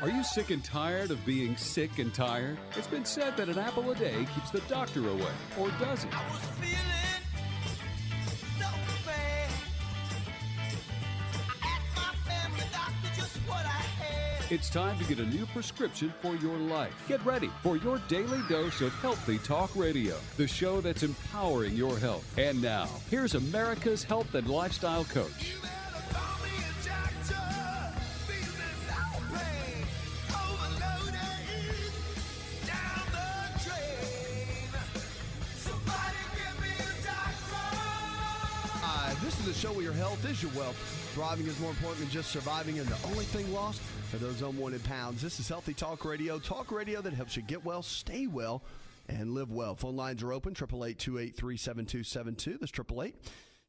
Are you sick and tired of being sick and tired? It's been said that an apple a day keeps the doctor away, or does it? I was feeling so bad. I asked my family doctor just what I had. It's time to get a new prescription for your life. Get ready for your daily dose of Healthy Talk Radio, the show that's empowering your health. And now, here's America's health and lifestyle coach. You better call me a doctor. Feeling no pain. Overloaded down the drain. Somebody give me a doctor. This is the show where your health is your wealth. Thriving is more important than just surviving, and the only thing lost are those unwanted pounds. This is Healthy Talk Radio that helps you get well, stay well, and live well. Phone lines are open, 888-283-7272. That's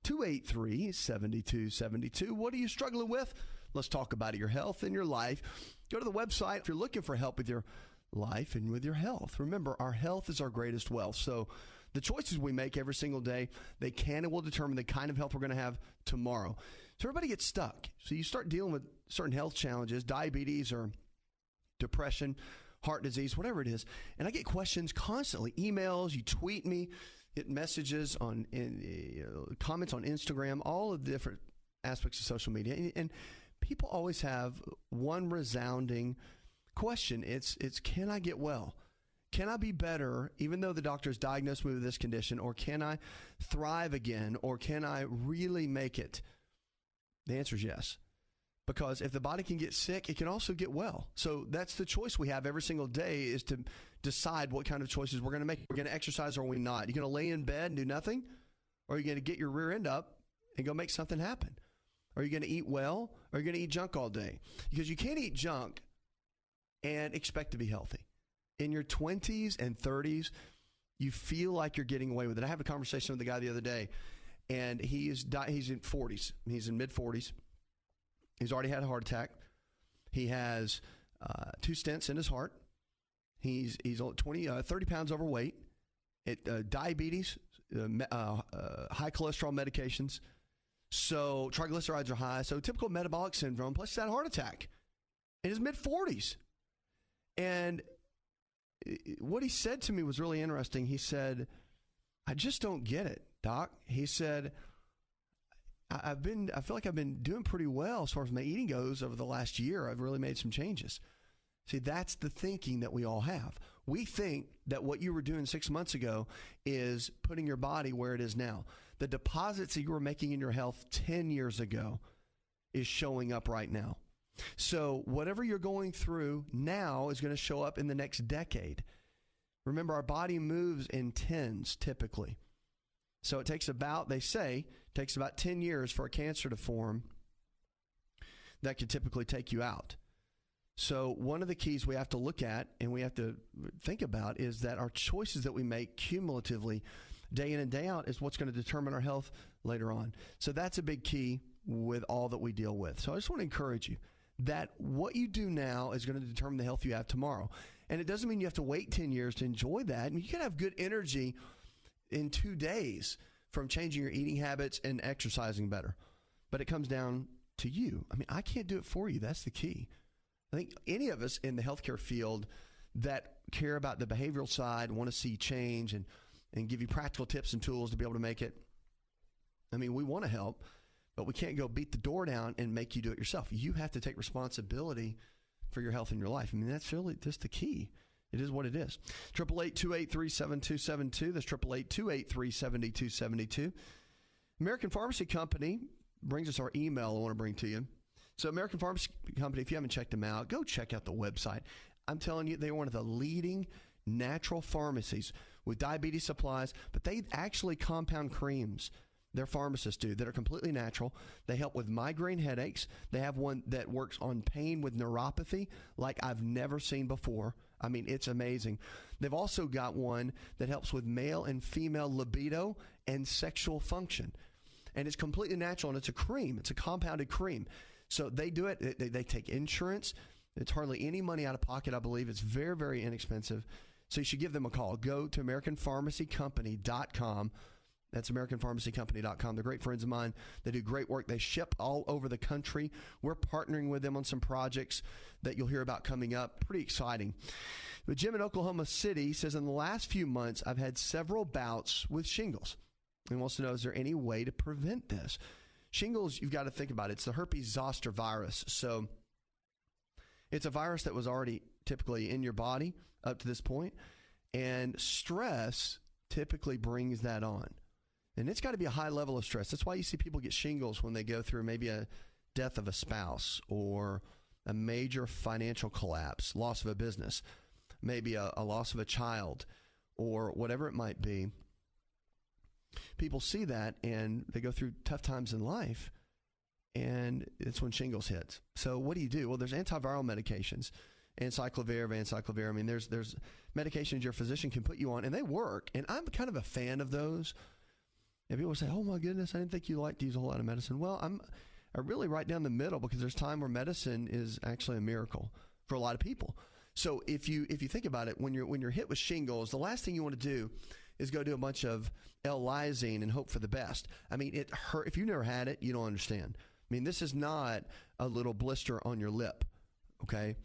888-283-7272. What are you struggling with? Let's talk about it, your health and your life. Go to the website if you're looking for help with your life and with your health. Remember, our health is our greatest wealth. So the choices we make every single day, they can and will determine the kind of health we're going to have tomorrow. So everybody gets stuck. So you start dealing with certain health challenges, diabetes or depression, heart disease, whatever it is. And I get questions constantly, emails, you tweet me, get messages on comments on Instagram, all of the different aspects of social media. And people always have one resounding question. It's can I get well? Can I be better even though the doctor's diagnosed me with this condition? Or can I thrive again? Or can I really make it? The answer is yes. Because if the body can get sick, it can also get well. So that's the choice we have every single day, is to decide what kind of choices we're going to make. We're going to exercise or are we not? You're going to lay in bed and do nothing? Or are you going to get your rear end up and go make something happen? Are you going to eat well? Or are you going to eat junk all day? Because you can't eat junk and expect to be healthy. In your 20s and 30s, you feel like you're getting away with it. I had a conversation with the guy the other day, and he's in 40s. He's in mid-40s. He's already had a heart attack. He has 2 stents in his heart. He's 30 pounds overweight. Diabetes, high cholesterol medications. So triglycerides are high. So typical metabolic syndrome, plus he's had a heart attack in his mid-40s. And what he said to me was really interesting. He said, I just don't get it, Doc. He said, I feel like I've been doing pretty well as far as my eating goes over the last year. I've really made some changes. See, that's the thinking that we all have. We think that what you were doing 6 months ago is putting your body where it is now. The deposits that you were making in your health 10 years ago is showing up right now. So whatever you're going through now is going to show up in the next decade. Remember, our body moves in tens typically. So it takes about 10 years for a cancer to form that could typically take you out. So one of the keys we have to look at and we have to think about is that our choices that we make cumulatively day in and day out is what's going to determine our health later on. So that's a big key with all that we deal with. So I just want to encourage you that what you do now is going to determine the health you have tomorrow. And it doesn't mean you have to wait 10 years to enjoy that. And you can have good energy in 2 days from changing your eating habits and exercising better. But it comes down to you. I mean, I can't do it for you. That's the key. I think any of us in the healthcare field that care about the behavioral side, want to see change and give you practical tips and tools to be able to make it. I mean, we want to help, but we can't go beat the door down and make you do it yourself. You have to take responsibility for your health and your life. I mean, that's really just the key. It is what it is. 888-283-7272. That's 888-283-7272. American Pharmacy Company brings us our email I want to bring to you. So American Pharmacy Company, if you haven't checked them out, go check out the website. I'm telling you, they're one of the leading natural pharmacies with diabetes supplies, but they actually compound creams. Their pharmacists do that are completely natural. They help with migraine headaches. They have one that works on pain with neuropathy like I've never seen before. I mean, it's amazing. They've also got one that helps with male and female libido and sexual function. And it's completely natural, and it's a cream. It's a compounded cream. So they do it. They take insurance. It's hardly any money out of pocket, I believe. It's very, very inexpensive. So you should give them a call. Go to AmericanPharmacyCompany.com. That's AmericanPharmacyCompany.com. They're great friends of mine. They do great work. They ship all over the country. We're partnering with them on some projects that you'll hear about coming up. Pretty exciting. But Jim in Oklahoma City says, in the last few months, I've had several bouts with shingles. And wants to know, is there any way to prevent this? Shingles, you've got to think about it. It's the herpes zoster virus. So it's a virus that was already typically in your body up to this point. And stress typically brings that on. And it's got to be a high level of stress. That's why you see people get shingles when they go through maybe a death of a spouse or a major financial collapse, loss of a business, maybe a loss of a child, or whatever it might be. People see that and they go through tough times in life, and it's when shingles hits. So what do? Well, there's antiviral medications, acyclovir. I mean, there's medications your physician can put you on, and they work. And I'm kind of a fan of those. And people say, oh my goodness, I didn't think you liked to use a whole lot of medicine. Well, I'm really right down the middle, because there's time where medicine is actually a miracle for a lot of people. So if you think about it, when you're hit with shingles, the last thing you want to do is go do a bunch of L-lysine and hope for the best. I mean, it hurt. If you've never had it, you don't understand. I mean, this is not a little blister on your lip, okay?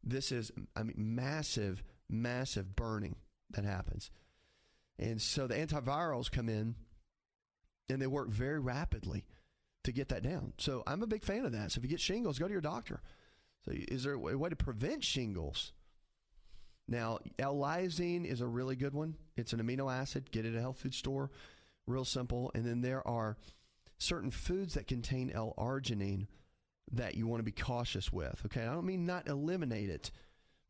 This is, massive, massive burning that happens. And so the antivirals come in, and they work very rapidly to get that down. So I'm a big fan of that. So if you get shingles, go to your doctor. So is there a way to prevent shingles? Now, L-lysine is a really good one. It's an amino acid. Get it at a health food store. Real simple. And then there are certain foods that contain L-arginine that you want to be cautious with. Okay, I don't mean not eliminate it,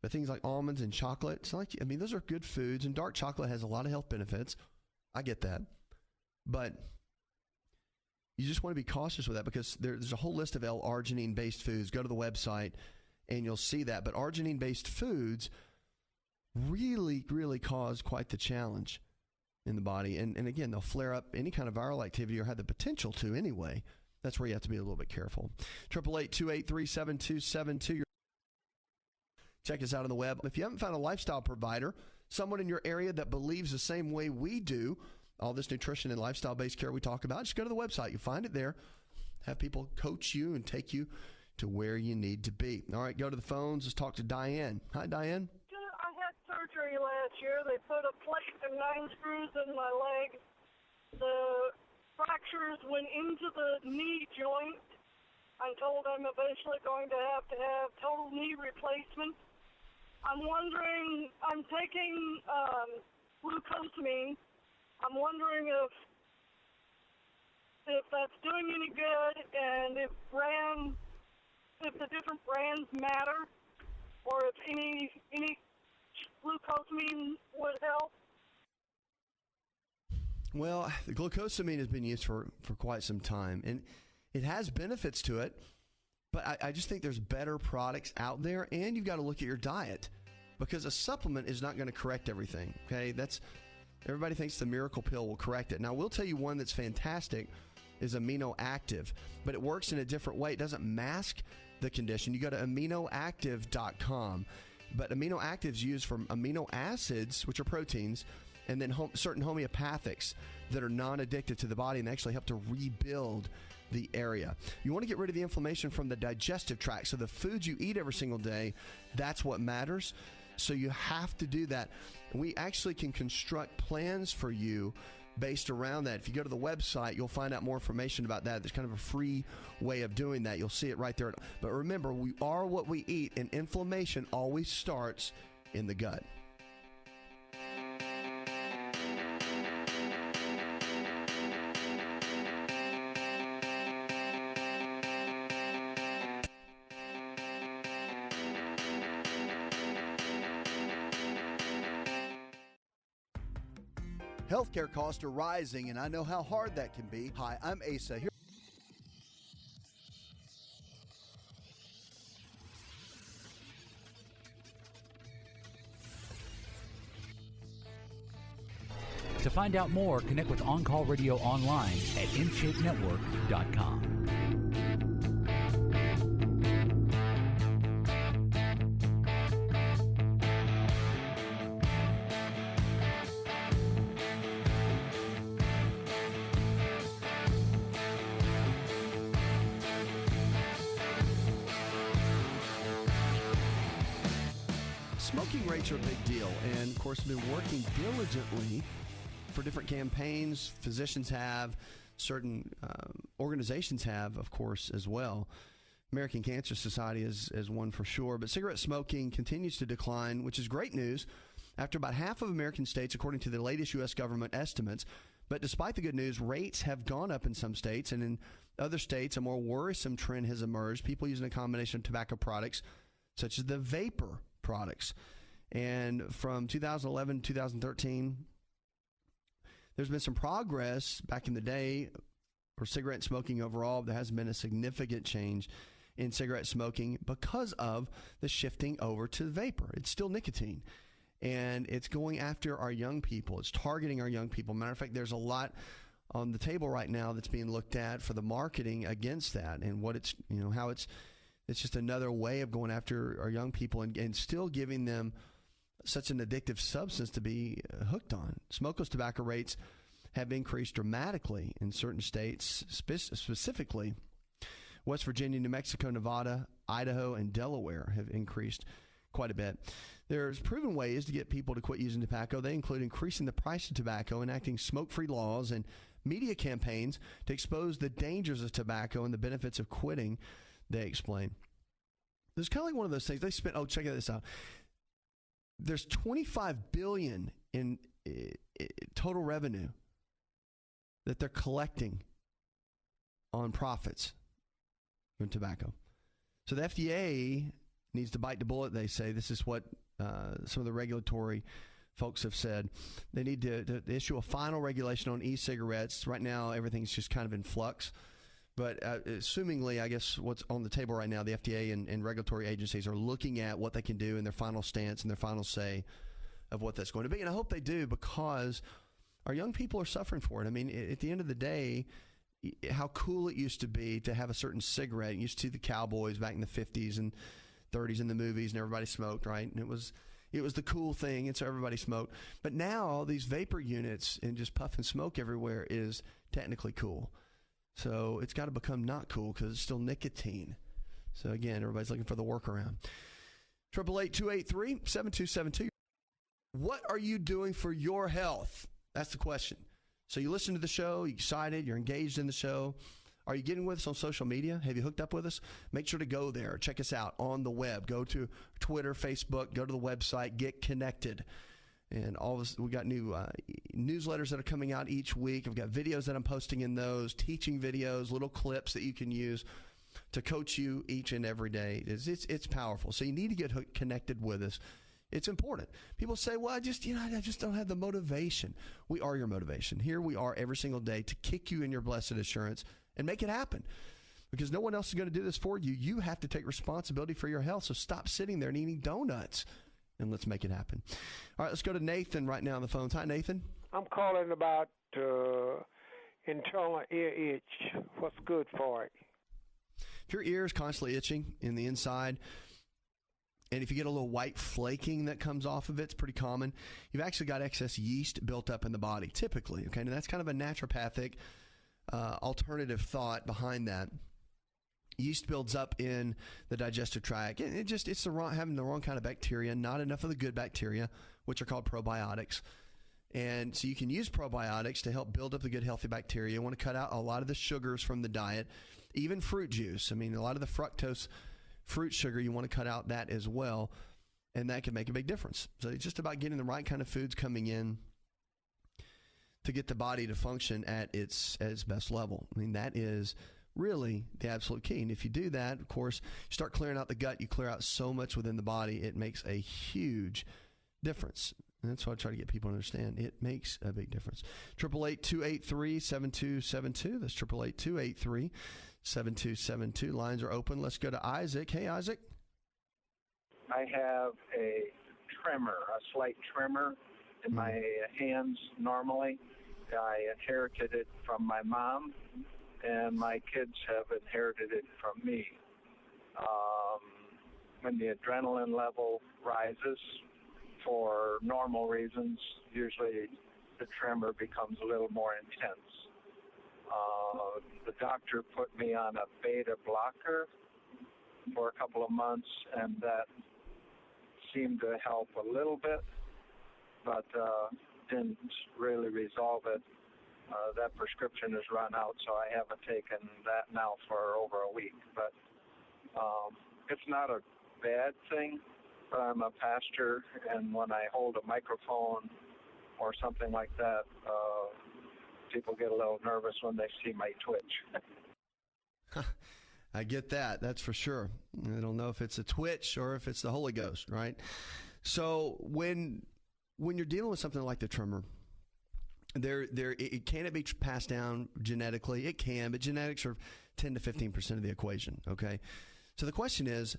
but things like almonds and chocolate. It's like, those are good foods, and dark chocolate has a lot of health benefits. I get that. But you just want to be cautious with that, because there's a whole list of L-arginine-based foods. Go to the website, and you'll see that. But arginine-based foods really, really cause quite the challenge in the body. And again, they'll flare up any kind of viral activity, or have the potential to anyway. That's where you have to be a little bit careful. 888-283-7272. Check us out on the web. If you haven't found a lifestyle provider, someone in your area that believes the same way we do, all this nutrition and lifestyle-based care we talk about, just go to the website. You'll find it there. Have people coach you and take you to where you need to be. All right, go to the phones. Let's talk to Diane. Hi, Diane. I had surgery last year. They put a plate and 9 screws in my leg. The fractures went into the knee joint. I'm told I'm eventually going to have total knee replacement. I'm wondering, I'm taking glucosamine. I'm wondering if that's doing any good, and if the different brands matter, or if any glucosamine would help. Well, the glucosamine has been used for quite some time, and it has benefits to it, but I just think there's better products out there, and you've got to look at your diet, because a supplement is not going to correct everything, okay? Everybody thinks the miracle pill will correct it. Now, we'll tell you one that's fantastic is Amino Active, but it works in a different way. It doesn't mask the condition. You go to aminoactive.com, but Amino Active is used from amino acids, which are proteins, and then certain homeopathics that are non-addictive to the body and actually help to rebuild the area. You want to get rid of the inflammation from the digestive tract. So the foods you eat every single day, that's what matters. So you have to do that. We actually can construct plans for you based around that. If you go to the website, you'll find out more information about that. There's kind of a free way of doing that. You'll see it right there. But remember, we are what we eat, and inflammation always starts in the gut. Healthcare costs are rising, and I know how hard that can be. Hi, I'm Asa. Here. To find out more, connect with On Call Radio online at InShapeNetwork.com. smoking rates are a big deal, and of course, been working diligently for different campaigns. Physicians have, certain organizations have, of course, as well. American Cancer Society is one for sure, but cigarette smoking continues to decline, which is great news after about half of American states, according to the latest U.S. government estimates. But despite the good news, rates have gone up in some states, and in other states, a more worrisome trend has emerged. People using a combination of tobacco products, such as the vapor products. And from 2011 to 2013, there's been some progress back in the day for cigarette smoking overall. There hasn't been a significant change in cigarette smoking because of the shifting over to vapor. It's still nicotine, and it's going after our young people. It's targeting our young people. Matter of fact, there's a lot on the table right now that's being looked at for the marketing against that, and what it's, how it's just another way of going after our young people and still giving them such an addictive substance to be hooked on. Smokeless tobacco rates have increased dramatically in certain states, specifically West Virginia, New Mexico, Nevada, Idaho, and Delaware have increased quite a bit. There's proven ways to get people to quit using tobacco. They include increasing the price of tobacco, enacting smoke-free laws, and media campaigns to expose the dangers of tobacco and the benefits of quitting, they explain. There's kind of like one of those things. They spent, check this out. There's $25 billion in total revenue that they're collecting on profits from tobacco. So the FDA needs to bite the bullet, they say. This is what some of the regulatory folks have said. They need to issue a final regulation on e-cigarettes. Right now, everything's just kind of in flux. But assumingly, I guess what's on the table right now, the FDA and regulatory agencies are looking at what they can do in their final stance and their final say of what that's going to be. And I hope they do, because our young people are suffering for it. I mean, at the end of the day, how cool it used to be to have a certain cigarette. You used to see the cowboys back in the 50s and 30s in the movies, and everybody smoked, right? And it was the cool thing, and so everybody smoked. But now these vapor units and just puff and smoke everywhere is technically cool. So it's got to become not cool because it's still nicotine. So again, everybody's looking for the workaround. 888-283-7272. What are you doing for your health? That's the question. So you listen to the show, you're excited, you're engaged in the show. Are you getting with us on social media? Have you hooked up with us? Make sure to go there. Check us out on the web. Go to Twitter, Facebook, go to the website, get connected. And all this, we got new newsletters that are coming out each week. I've got videos that I'm posting in those, teaching videos, little clips that you can use to coach you each and every day. It's powerful. So you need to get connected with us. It's important. People say, well, I just don't have the motivation. We are your motivation. Here we are every single day to kick you in your blessed assurance and make it happen, because no one else is going to do this for you. You have to take responsibility for your health. So stop sitting there and eating donuts, and let's make it happen. All right, let's go to Nathan right now on the phone. Hi, Nathan. I'm calling about internal ear itch. What's good for it? If your ear is constantly itching in the inside, and if you get a little white flaking that comes off of it, it's pretty common. You've actually got excess yeast built up in the body, typically. Okay, and that's kind of a naturopathic alternative thought behind that. Yeast builds up in the digestive tract, and it's having the wrong kind of bacteria, not enough of the good bacteria, which are called probiotics. And so you can use probiotics to help build up the good, healthy bacteria. You want to cut out a lot of the sugars from the diet, even fruit juice. I mean, a lot of the fructose fruit sugar, you want to cut out that as well, and that can make a big difference. So it's just about getting the right kind of foods coming in to get the body to function at its best level. I mean, that is really the absolute key. And if you do that, of course, you start clearing out the gut, you clear out so much within the body, it makes a huge difference. And that's what I try to get people to understand. It makes a big difference. 888-283-7272. That's 888-283-7272. Lines are open. Let's go to Isaac. Hey, Isaac. I have a slight tremor in my hands normally. I inherited it from my mom, and my kids have inherited it from me. When the adrenaline level rises for normal reasons, usually the tremor becomes a little more intense. The doctor put me on a beta blocker for a couple of months, and that seemed to help a little bit, but didn't really resolve it. That prescription is run out, so I haven't taken that now for over a week. But it's not a bad thing, but I'm a pastor, and when I hold a microphone or something like that, people get a little nervous when they see my twitch. I get that. That's for sure. I don't know if it's a twitch or if it's the Holy Ghost, right? So when you're dealing with something like the tremor, can it be passed down genetically? It can, but genetics are 10 to 15% of the equation, okay? So the question is,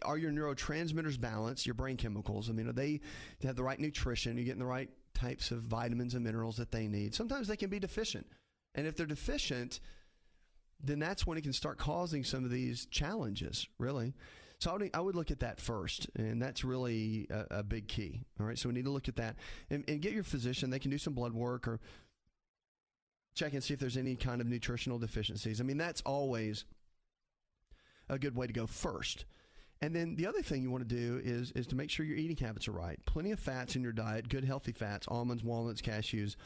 are your neurotransmitters balanced, your brain chemicals? I mean, are they have the right nutrition? Are you getting the right types of vitamins and minerals that they need? Sometimes they can be deficient. And if they're deficient, then that's when it can start causing some of these challenges, really. So I would look at that first, and that's really a big key. All right, so we need to look at that and get your physician. They can do some blood work or check and see if there's any kind of nutritional deficiencies. I mean, that's always a good way to go first. And then the other thing you want to do is to make sure your eating habits are right. Plenty of fats in your diet, good healthy fats, almonds, walnuts, cashews,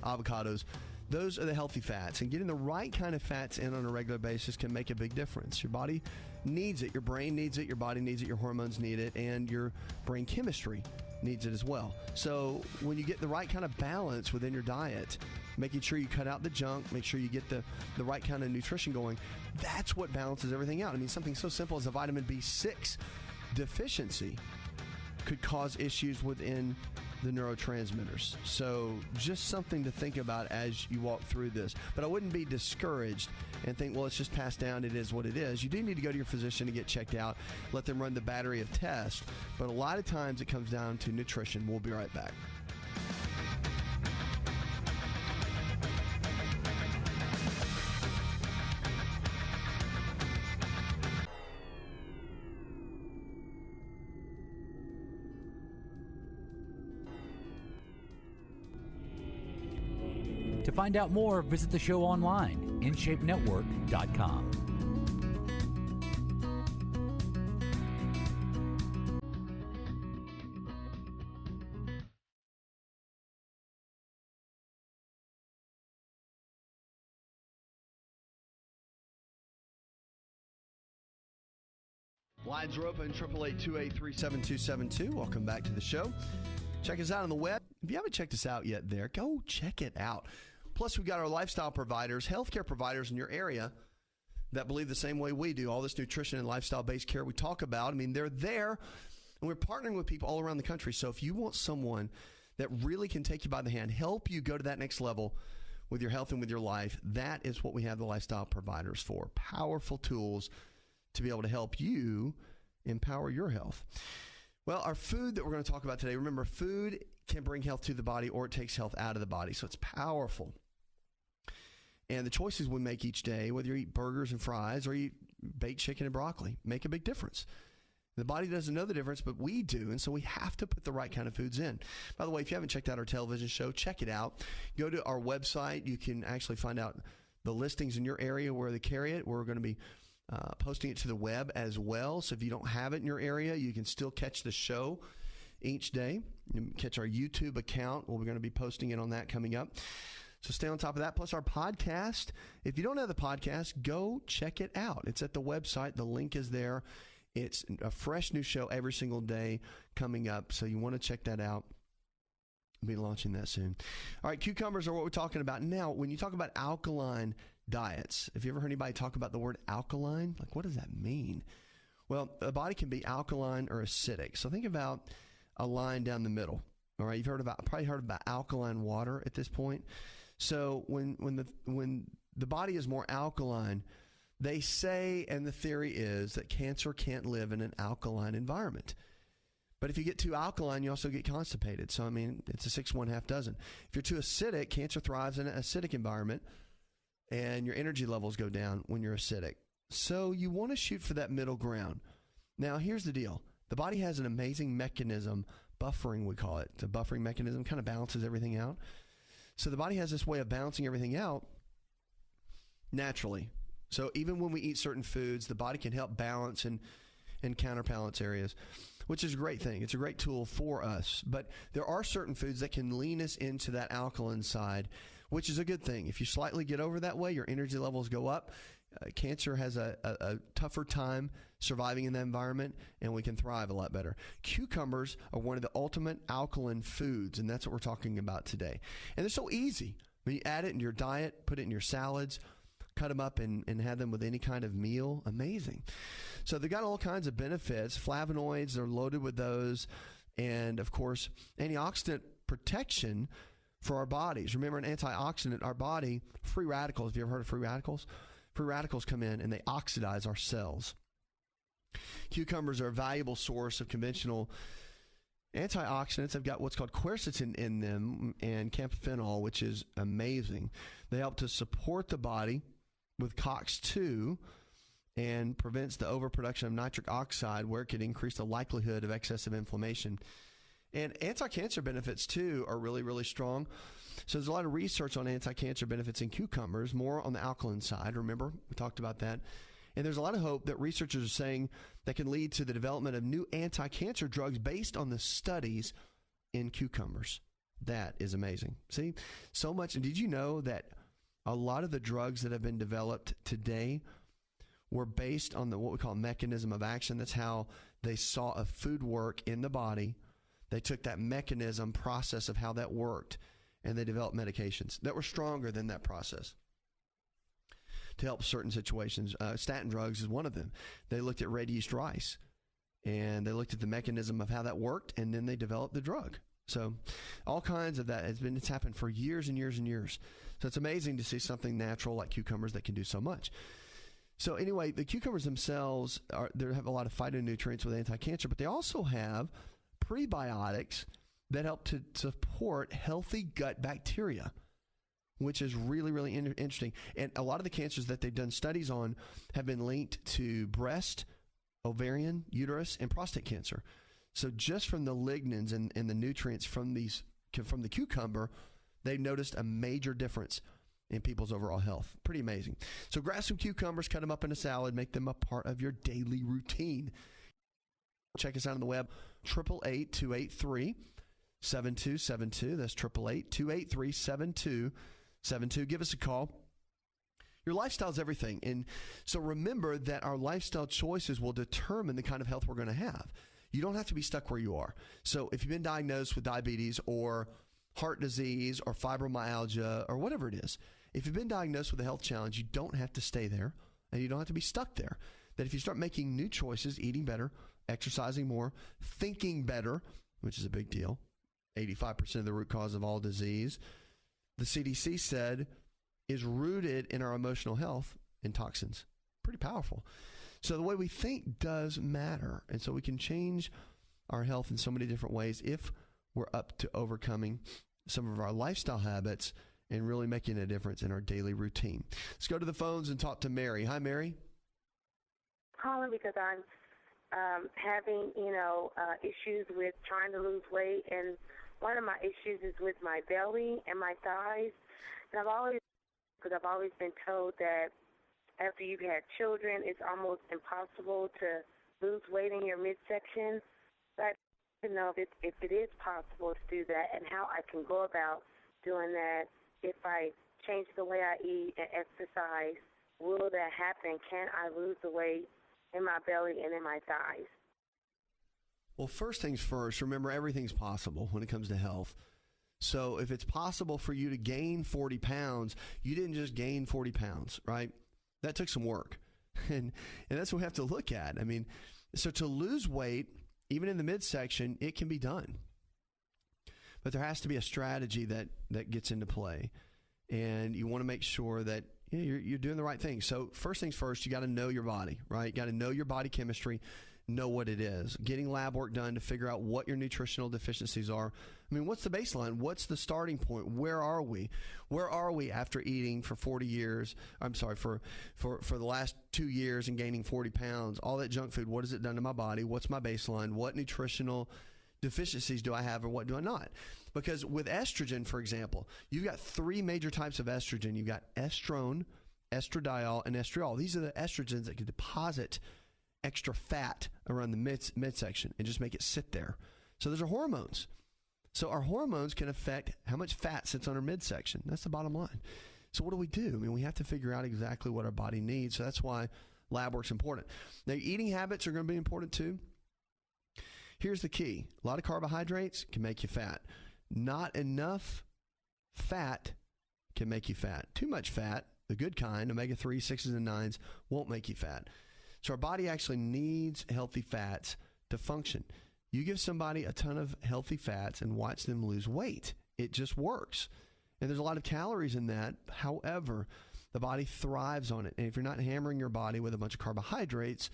avocados. Those are the healthy fats. And getting the right kind of fats in on a regular basis can make a big difference. Your body needs it. Your brain needs it. Your body needs it. Your hormones need it. And your brain chemistry needs it as well. So when you get the right kind of balance within your diet, making sure you cut out the junk, make sure you get the right kind of nutrition going, that's what balances everything out. I mean, something so simple as a vitamin B6 deficiency could cause issues within the neurotransmitters. So just something to think about as you walk through this. But I wouldn't be discouraged and think, well, it's just passed down. It is what it is. You do need to go to your physician to get checked out. Let them run the battery of tests. But a lot of times it comes down to nutrition. We'll be right back. To find out more, visit the show online, InShapeNetwork.com. Lines are open, 888-283-7272. Welcome back to the show. Check us out on the web. If you haven't checked us out yet there, go check it out. Plus, we've got our lifestyle providers, healthcare providers in your area that believe the same way we do. All this nutrition and lifestyle-based care we talk about, I mean, they're there, and we're partnering with people all around the country. So if you want someone that really can take you by the hand, help you go to that next level with your health and with your life, that is what we have the lifestyle providers for. Powerful tools to be able to help you empower your health. Well, our food that we're going to talk about today, remember, food can bring health to the body or it takes health out of the body. So it's powerful. And the choices we make each day, whether you eat burgers and fries or you eat baked chicken and broccoli, make a big difference. The body doesn't know the difference, but we do. And so we have to put the right kind of foods in. By the way, if you haven't checked out our television show, check it out. Go to our website. You can actually find out the listings in your area where they carry it. We're going to be posting it to the web as well. So if you don't have it in your area, you can still catch the show each day. You can catch our YouTube account. We're going to be posting it on that coming up. So stay on top of that. Plus our podcast. If you don't have the podcast, go check it out. It's at the website. The link is there. It's a fresh new show every single day coming up. So you want to check that out. I'll be launching that soon. All right, cucumbers are what we're talking about. Now, when you talk about alkaline diets, have you ever heard anybody talk about the word alkaline? Like, what does that mean? Well, the body can be alkaline or acidic. So think about a line down the middle. All right, you've probably heard about alkaline water at this point. So when the body is more alkaline, they say, and the theory is that cancer can't live in an alkaline environment. But if you get too alkaline, you also get constipated. So, I mean, it's a 6 1/2 dozen. If you're too acidic, cancer thrives in an acidic environment, and your energy levels go down when you're acidic. So you want to shoot for that middle ground. Now, here's the deal. The body has an amazing mechanism, buffering we call it. The buffering mechanism kind of balances everything out. So the body has this way of balancing everything out naturally. So even when we eat certain foods, the body can help balance and counterbalance areas. which is a great thing. It's a great tool for us. But there are certain foods that can lean us into that alkaline side, which is a good thing. If you slightly get over that way, your energy levels go up. Cancer has a tougher time surviving in that environment, and we can thrive a lot better. Cucumbers are one of the ultimate alkaline foods, and that's what we're talking about today. And they're so easy. I mean, you add it in your diet, put it in your salads, cut them up and have them with any kind of meal. Amazing. So they've got all kinds of benefits. Flavonoids, they're loaded with those. And, of course, antioxidant protection for our bodies. Remember, an antioxidant, our body, free radicals. Have you ever heard of free radicals? Free radicals come in and they oxidize our cells. Cucumbers are a valuable source of conventional antioxidants. They've got what's called quercetin in them and camphophyllanol, which is amazing. They help to support the body with COX-2 and prevents the overproduction of nitric oxide, where it could increase the likelihood of excessive inflammation. And anti-cancer benefits, too, are really, really strong. So there's a lot of research on anti-cancer benefits in cucumbers, more on the alkaline side. Remember, we talked about that. And there's a lot of hope that researchers are saying that can lead to the development of new anti-cancer drugs based on the studies in cucumbers. That is amazing. See, so much. And did you know that a lot of the drugs that have been developed today were based on what we call mechanism of action? That's how they saw a food work in the body. They took that mechanism process of how that worked, and they developed medications that were stronger than that process to help certain situations. Statin drugs is one of them. They looked at red yeast rice, and they looked at the mechanism of how that worked, and then they developed the drug. So all kinds of that it's happened for years and years and years. So it's amazing to see something natural like cucumbers that can do so much. So anyway, the cucumbers themselves they have a lot of phytonutrients with anti-cancer, but they also have prebiotics that help to support healthy gut bacteria, which is really, really interesting. And a lot of the cancers that they've done studies on have been linked to breast, ovarian, uterus, and prostate cancer. So just from the lignans and the nutrients from the cucumber, they've noticed a major difference in people's overall health. Pretty amazing. So grab some cucumbers, cut them up in a salad, make them a part of your daily routine. Check us out on the web, 888-283-7272. That's 888-283-7272. Give us a call. Your lifestyle is everything. And so remember that our lifestyle choices will determine the kind of health we're going to have. You don't have to be stuck where you are. So if you've been diagnosed with diabetes or heart disease or fibromyalgia or whatever it is, if you've been diagnosed with a health challenge, you don't have to stay there and you don't have to be stuck there. That if you start making new choices, eating better, exercising more, thinking better, which is a big deal, 85% of the root cause of all disease, the CDC said, is rooted in our emotional health and toxins. Pretty powerful. So the way we think does matter. And so we can change our health in so many different ways if we're up to overcoming some of our lifestyle habits and really making a difference in our daily routine. Let's go to the phones and talk to Mary. Hi, Mary. Calling because I'm having, issues with trying to lose weight, and one of my issues is with my belly and my thighs. And I've always been told that after you've had children, it's almost impossible to lose weight in your midsection. But I don't know if it is possible to do that and how I can go about doing that. If I change the way I eat and exercise, will that happen? Can I lose the weight in my belly and in my thighs? Well, first things first, remember everything's possible when it comes to health. So if it's possible for you to gain 40 pounds, you didn't just gain 40 pounds, right? That took some work. And that's what we have to look at. I mean, so to lose weight, even in the midsection, it can be done. But there has to be a strategy that gets into play. And you want to make sure that you're doing the right thing. So first things first, you got to know your body, right? You got to know your body chemistry, know what it is. Getting lab work done to figure out what your nutritional deficiencies are. I mean, what's the baseline? What's the starting point? Where are we? Where are we after eating for 40 years? I'm sorry, for the last 2 years and gaining 40 pounds? All that junk food, what has it done to my body? What's my baseline? What nutritional deficiencies do I have or what do I not? Because with estrogen, for example, you've got 3 major types of estrogen. You've got estrone, estradiol, and estriol. These are the estrogens that can deposit extra fat around the midsection and just make it sit there. So those are hormones. So our hormones can affect how much fat sits on our midsection. That's the bottom line. So what do? I mean, we have to figure out exactly what our body needs. So that's why lab work's important. Now, eating habits are going to be important too. Here's the key. A lot of carbohydrates can make you fat. Not enough fat can make you fat. Too much fat, the good kind, omega-3, 6s, and 9s, won't make you fat. So our body actually needs healthy fats to function. You give somebody a ton of healthy fats and watch them lose weight. It just works. And there's a lot of calories in that. However, the body thrives on it. And if you're not hammering your body with a bunch of carbohydrates,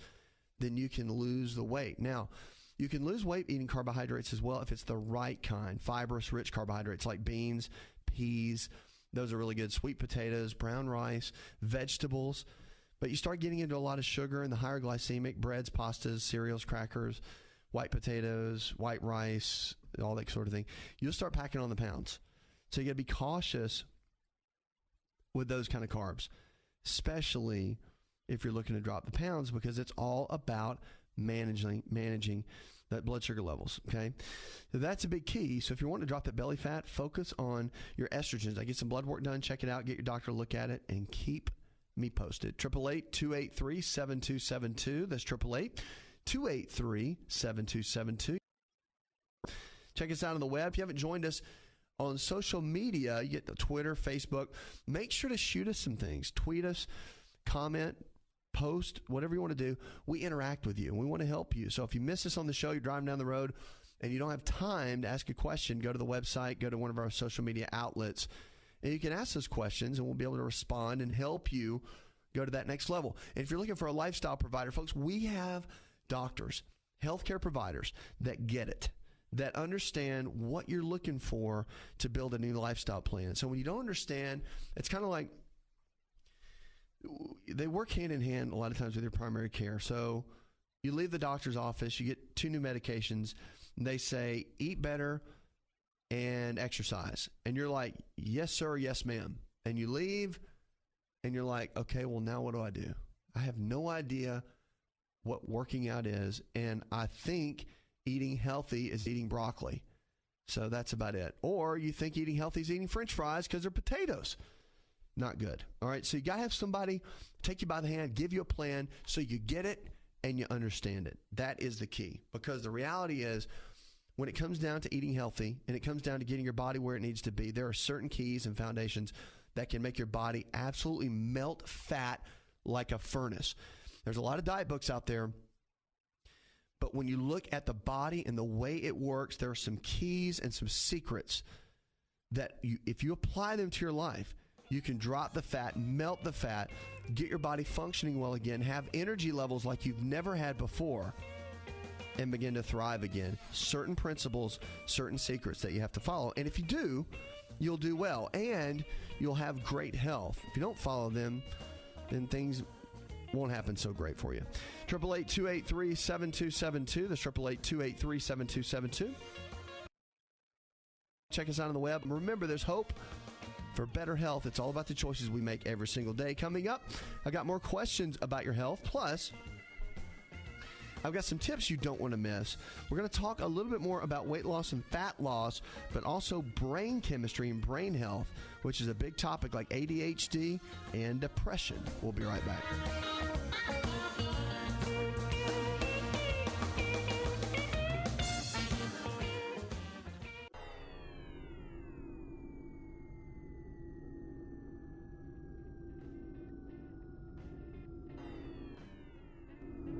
then you can lose the weight. Now, you can lose weight eating carbohydrates as well if it's the right kind. Fibrous, rich carbohydrates like beans, peas. Those are really good. Sweet potatoes, brown rice, vegetables. But you start getting into a lot of sugar and the higher glycemic breads, pastas, cereals, crackers, white potatoes, white rice, all that sort of thing. You'll start packing on the pounds. So you got to be cautious with those kind of carbs, especially if you're looking to drop the pounds, because it's all about managing that blood sugar levels, okay? So that's a big key. So if you want to drop that belly fat, focus on your estrogens. I get some blood work done, check it out, get your doctor to look at it, and keep me posted. 888-283-7272. That's 888-283-7272. Check us out on the web. If you haven't joined us on social media, you get the Twitter, Facebook. Make sure to shoot us some things. Tweet us, comment, post, whatever you want to do. We interact with you and we want to help you. So if you miss us on the show, you're driving down the road and you don't have time to ask a question, go to the website, go to one of our social media outlets, and you can ask us questions and we'll be able to respond and help you go to that next level. And if you're looking for a lifestyle provider, folks, we have doctors, healthcare providers that get it, that understand what you're looking for to build a new lifestyle plan. So when you don't understand, it's kind of like they work hand in hand a lot of times with your primary care. So you leave the doctor's office, you get 2 new medications, and they say, eat better and exercise. And you're like, yes, sir, yes, ma'am. And you leave, and you're like, okay, well, now what do I do? I have no idea what working out is, and I think eating healthy is eating broccoli. So that's about it. Or you think eating healthy is eating French fries because they're potatoes. Not good. All right. So you got to have somebody take you by the hand, give you a plan so you get it and you understand it. That is the key, because the reality is when it comes down to eating healthy and it comes down to getting your body where it needs to be, there are certain keys and foundations that can make your body absolutely melt fat like a furnace. There's a lot of diet books out there, but when you look at the body and the way it works, there are some keys and some secrets that if you apply them to your life, you can drop the fat, melt the fat, get your body functioning well again, have energy levels like you've never had before, and begin to thrive again. Certain principles, certain secrets that you have to follow. And if you do, you'll do well and you'll have great health. If you don't follow them, then things won't happen so great for you. 888-283-7272. That's 888-283-7272. Check us out on the web. Remember, there's hope for better health. It's all about the choices we make every single day. Coming up, I got more questions about your health. Plus, I've got some tips you don't want to miss. We're going to talk a little bit more about weight loss and fat loss, but also brain chemistry and brain health, which is a big topic like ADHD and depression. We'll be right back.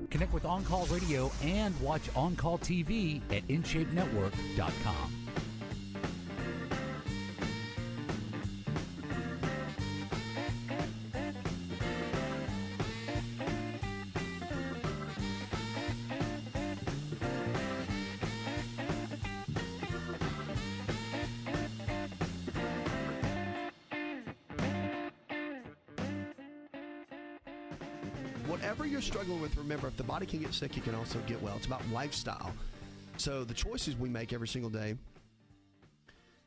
Connect with On Call Radio and watch On Call TV at InShapeNetwork.com. Whatever you're struggling with, remember, if the body can get sick, it can also get well. It's about lifestyle. So the choices we make every single day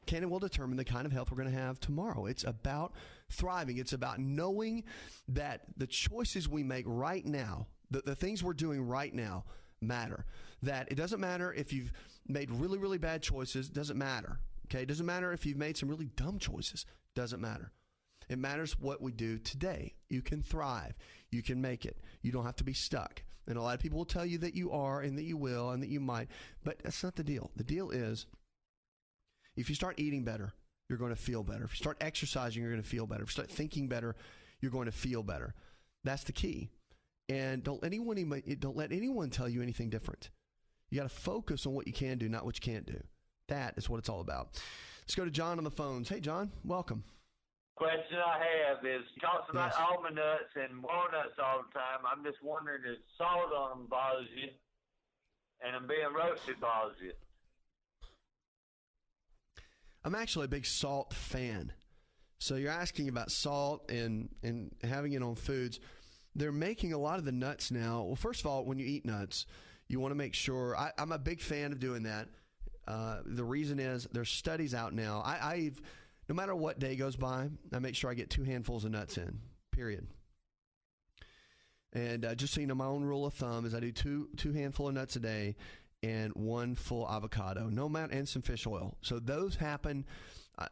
can and will determine the kind of health we're going to have tomorrow. It's about thriving. It's about knowing that the choices we make right now The things we're doing right now matter. That it doesn't matter if you've made really, really bad choices. Doesn't matter. Okay? It doesn't matter if you've made some really dumb choices. Doesn't matter. It matters what we do today. You can thrive. You can make it. You don't have to be stuck. And a lot of people will tell you that you are and that you will and that you might, but that's not the deal. The deal is if you start eating better, you're going to feel better. If you start exercising, you're going to feel better. If you start thinking better, you're going to feel better. That's the key. And don't let anyone tell you anything different. You got to focus on what you can do, not what you can't do. That is what it's all about. Let's go to John on the phones. Hey, John, welcome. Question I have is, he talks about almond nuts and walnuts all the time. I'm just wondering if salt on them bothers you and them being roasted bothers you. I'm actually a big salt fan. So you're asking about salt and having it on foods. They're making a lot of the nuts now. Well, first of all, when you eat nuts, you want to make sure. I'm a big fan of doing that. The reason is there's studies out now. I've no matter what day goes by, I make sure I get 2 handfuls of nuts in, period. And just so you know, my own rule of thumb is I do two handful of nuts a day and 1 full avocado, and some fish oil. So those happen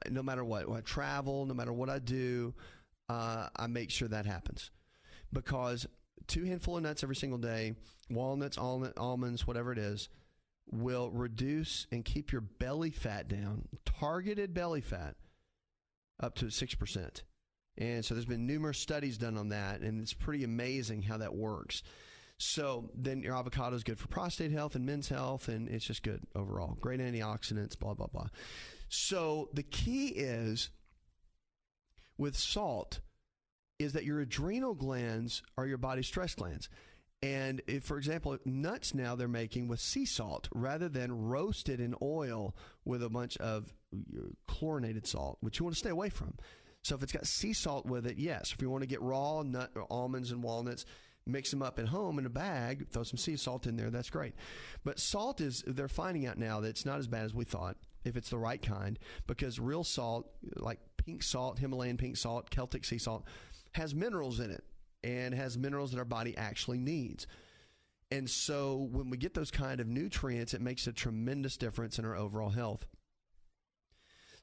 no matter what. When I travel, no matter what I do, I make sure that happens. Because 2 handful of nuts every single day, walnuts, almonds, whatever it is, will reduce and keep your belly fat down, targeted belly fat, up to 6%. And so there's been numerous studies done on that, and it's pretty amazing how that works. So then your avocado is good for prostate health and men's health, and it's just good overall. Great antioxidants, blah, blah, blah. So the key is with salt is that your adrenal glands are your body's stress glands. And if, for example, nuts now they're making with sea salt rather than roasted in oil with a bunch of chlorinated salt, which you want to stay away from. So if it's got sea salt with it, yes. If you want to get raw nut or almonds and walnuts, mix them up at home in a bag, throw some sea salt in there, that's great. But salt they're finding out now that it's not as bad as we thought if it's the right kind, because real salt, like pink salt, Himalayan pink salt, Celtic sea salt, has minerals in it. And has minerals that our body actually needs. And so when we get those kind of nutrients, it makes a tremendous difference in our overall health.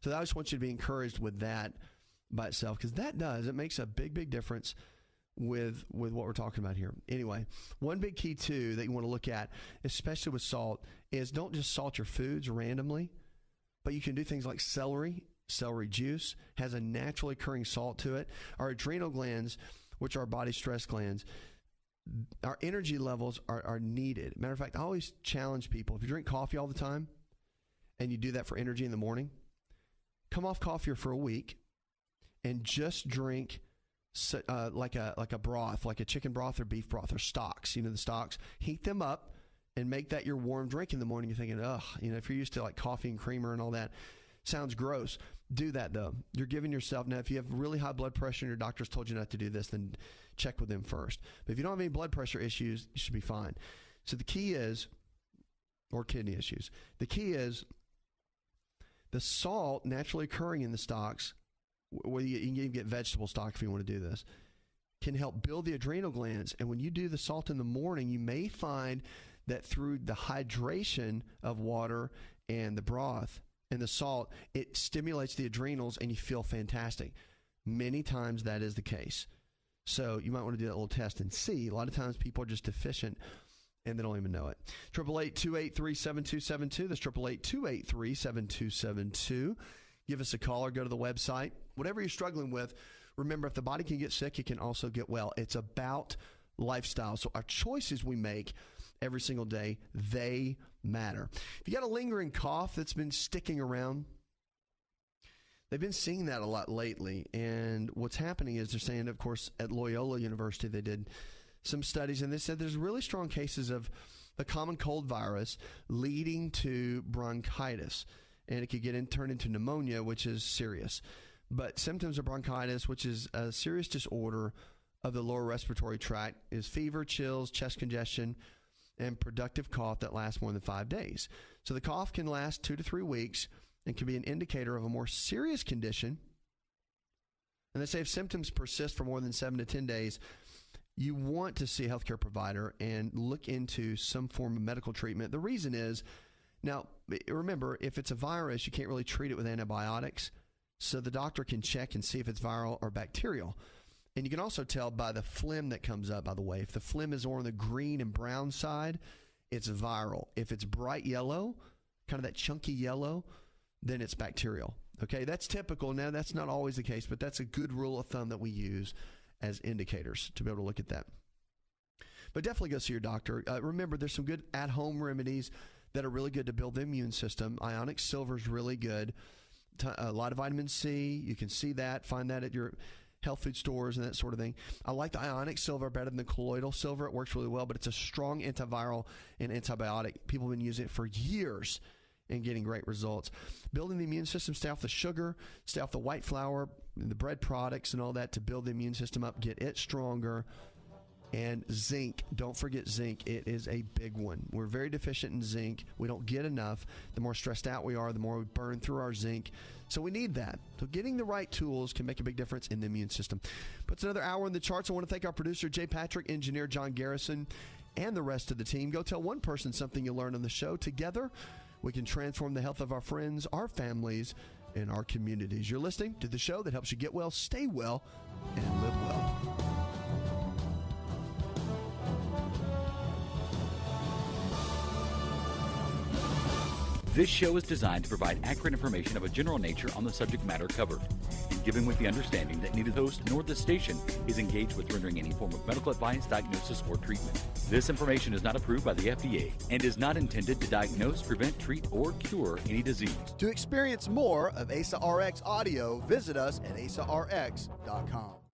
So I just want you to be encouraged with that by itself, because it makes a big, big difference with what we're talking about here. Anyway, one big key too that you want to look at, especially with salt, is don't just salt your foods randomly, but you can do things like celery juice has a naturally occurring salt to it. Our adrenal glands, which are our body stress glands, our energy levels are needed. Matter of fact, I always challenge people, if you drink coffee all the time and you do that for energy in the morning, come off coffee for a week and just drink like a broth, like a chicken broth or beef broth or stocks. You know, the stocks, heat them up and make that your warm drink in the morning. You're thinking, if you're used to like coffee and creamer and all that, sounds gross. Do that though. You're giving yourself, now if you have really high blood pressure and your doctor's told you not to do this, then check with them first. But if you don't have any blood pressure issues, you should be fine. So the key is, or kidney issues, the key is the salt naturally occurring in the stocks, whether you can even get vegetable stock if you want to do this, can help build the adrenal glands. And when you do the salt in the morning, you may find that through the hydration of water and the broth and the salt, it stimulates the adrenals and you feel fantastic. Many times that is the case. So you might want to do that little test and see. A lot of times people are just deficient and they don't even know it. 888-283-7272. That's 888-283-7272. Give us a call or go to the website. Whatever you're struggling with, remember, if the body can get sick, it can also get well. It's about lifestyle. So our choices we make every single day, they matter. If you got a lingering cough that's been sticking around, they've been seeing that a lot lately. And what's happening is they're saying, of course, at Loyola University, they did some studies, and they said there's really strong cases of the common cold virus leading to bronchitis. And it could turn into pneumonia, which is serious. But symptoms of bronchitis, which is a serious disorder of the lower respiratory tract, is fever, chills, chest congestion, and productive cough that lasts more than 5 days. So the cough can last 2 to 3 weeks and can be an indicator of a more serious condition. And they say if symptoms persist for more than 7 to 10 days, you want to see a healthcare provider and look into some form of medical treatment. The reason is, now, remember, if it's a virus, you can't really treat it with antibiotics. So the doctor can check and see if it's viral or bacterial. And you can also tell by the phlegm that comes up, by the way. If the phlegm is on the green and brown side, it's viral. If it's bright yellow, kind of that chunky yellow, then it's bacterial. Okay, that's typical. Now, that's not always the case, but that's a good rule of thumb that we use as indicators to be able to look at that. But definitely go see your doctor. Remember, there's some good at-home remedies that are really good to build the immune system. Ionic silver is really good. A lot of vitamin C. You can see that, find that at your health food stores and that sort of thing. I like the ionic silver better than the colloidal silver. It works really well, but it's a strong antiviral and antibiotic. People have been using it for years and getting great results. Building the immune system, stay off the sugar, stay off the white flour, the bread products and all that to build the immune system up, get it stronger. And zinc, don't forget zinc. It is a big one. We're very deficient in zinc. We don't get enough. The more stressed out we are, the more we burn through our zinc. So we need that. So getting the right tools can make a big difference in the immune system. Puts another hour in the charts. I want to thank our producer, Jay Patrick, engineer John Garrison, and the rest of the team. Go tell one person something you learned on the show. Together, we can transform the health of our friends, our families, and our communities. You're listening to the show that helps you get well, stay well, and live well. This show is designed to provide accurate information of a general nature on the subject matter covered, and given with the understanding that neither the host nor the station is engaged with rendering any form of medical advice, diagnosis, or treatment. This information is not approved by the FDA and is not intended to diagnose, prevent, treat, or cure any disease. To experience more of Asa Rx audio, visit us at asarx.com.